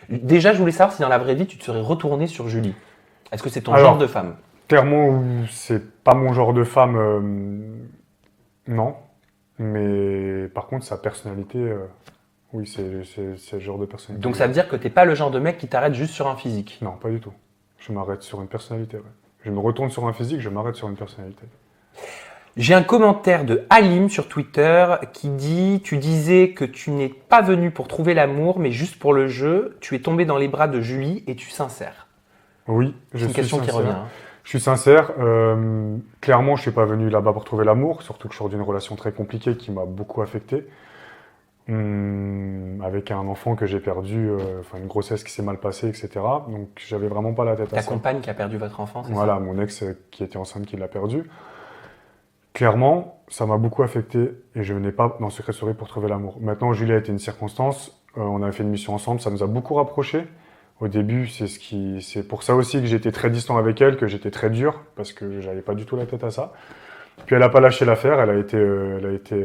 Déjà, je voulais savoir si dans la vraie vie, tu te serais retourné sur Julie. Est-ce que c'est ton genre de femme? Clairement, c'est pas mon genre de femme, non. Mais par contre, sa personnalité, oui, c'est le genre de personnalité. Donc ça veut dire que t'es pas le genre de mec qui t'arrête juste sur un physique? Non, pas du tout. Je m'arrête sur une personnalité, ouais. Je me retourne sur un physique, je m'arrête sur une personnalité. J'ai un commentaire de Halim sur Twitter qui dit « Tu disais que tu n'es pas venu pour trouver l'amour, mais juste pour le jeu. Tu es tombé dans les bras de Julie et tu sincères. » Oui, je C'est une suis question qui sincère. revient. Hein. Je suis sincère. Clairement, je suis pas venu là-bas pour trouver l'amour, surtout que je sors d'une relation très compliquée qui m'a beaucoup affecté. Avec un enfant que j'ai perdu, une grossesse qui s'est mal passée, etc. Donc j'avais vraiment pas la tête à Ta ça. compagne qui a perdu votre enfant, c'est Voilà, ça? mon ex qui était enceinte qui l'a perdu. Clairement, ça m'a beaucoup affecté et je venais pas dans Secret Story pour trouver l'amour. Maintenant, Julie a été une circonstance. On avait fait une mission ensemble, ça nous a beaucoup rapprochés. Au début, c'est pour ça aussi que j'étais très distant avec elle, que j'étais très dur parce que j'avais pas du tout la tête à ça. Puis elle a pas lâché l'affaire, elle a été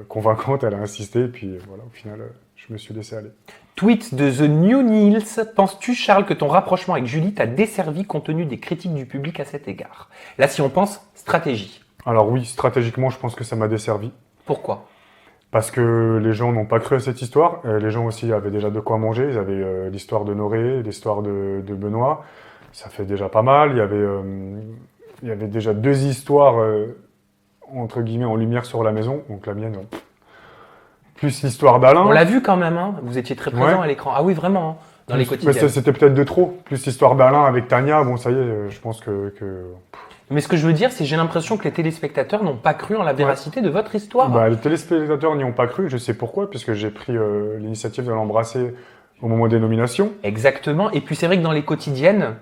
convaincante, elle a insisté, et puis voilà, au final, je me suis laissé aller. Tweet de The New Nils. Penses-tu, Charles, que ton rapprochement avec Julie t'a desservi compte tenu des critiques du public à cet égard? Là, si on pense stratégie. Alors oui, stratégiquement, je pense que ça m'a desservi. Pourquoi? Parce que les gens n'ont pas cru à cette histoire. Les gens aussi avaient déjà de quoi manger. Ils avaient l'histoire de Noré, l'histoire de Benoît. Ça fait déjà pas mal. Il y avait déjà 2 histoires, entre guillemets, en lumière sur la maison. Donc la mienne, plus l'histoire d'Alain. On l'a vu quand même, hein. Vous étiez très présent à l'écran. Ah oui, vraiment, hein. Dans les quotidiens. C'était peut-être de trop. Plus l'histoire d'Alain avec Tania. Bon, ça y est, je pense que... Mais ce que je veux dire, c'est que j'ai l'impression que les téléspectateurs n'ont pas cru en la véracité de votre histoire. Les téléspectateurs n'y ont pas cru, je sais pourquoi, puisque j'ai pris l'initiative de l'embrasser au moment des nominations. Exactement. Et puis c'est vrai que dans les quotidiennes,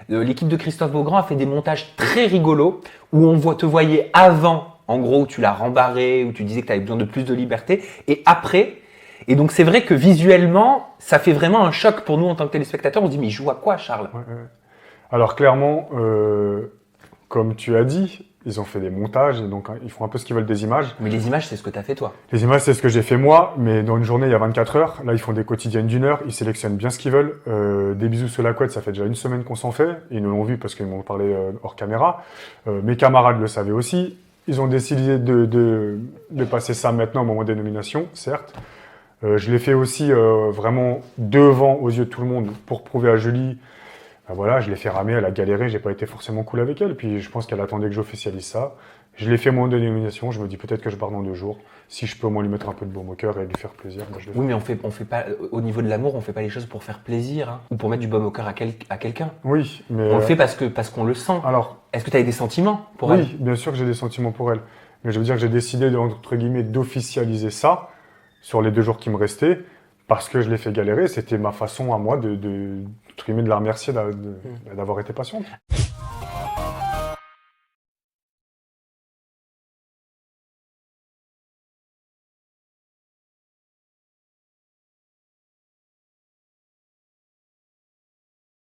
l'équipe de Christophe Beaugrand a fait des montages très rigolos où on te voyait avant, en gros, où tu l'as rembarré, où tu disais que tu avais besoin de plus de liberté, et après. Et donc c'est vrai que visuellement, ça fait vraiment un choc pour nous en tant que téléspectateurs. On se dit, mais il joue à quoi, Charles? Alors clairement, comme tu as dit, ils ont fait des montages, et donc ils font un peu ce qu'ils veulent des images. Mais les images, c'est ce que tu as fait toi. Les images, c'est ce que j'ai fait moi, mais dans une journée, il y a 24 heures. Là, ils font des quotidiennes d'1 heure, ils sélectionnent bien ce qu'ils veulent. Des bisous sur la couette, ça fait déjà 1 semaine qu'on s'en fait. Ils nous l'ont vu parce qu'ils m'ont parlé hors caméra. Mes camarades le savaient aussi. Ils ont décidé de passer ça maintenant au moment des nominations, certes. Je l'ai fait aussi vraiment devant, aux yeux de tout le monde, pour prouver à Julie. Voilà, je l'ai fait ramer, elle a galéré, j'ai pas été forcément cool avec elle, puis je pense qu'elle attendait que j'officialise ça. Je l'ai fait au moment de nomination, je me dis peut-être que je pars dans 2 jours. Si je peux au moins lui mettre un peu de baume au cœur et lui faire plaisir, je le fais. Oui, mais on fait pas, au niveau de l'amour, on fait pas les choses pour faire plaisir, hein, ou pour mettre du baume au cœur à quelqu'un. Oui, mais... On le fait parce qu'on le sent. Alors, est-ce que tu as des sentiments pour elle? Oui, bien sûr que j'ai des sentiments pour elle. Mais je veux dire que j'ai décidé, entre guillemets, d'officialiser ça sur les 2 jours qui me restaient, parce que je l'ai fait galérer. C'était ma façon à moi de la remercier d'avoir été patiente.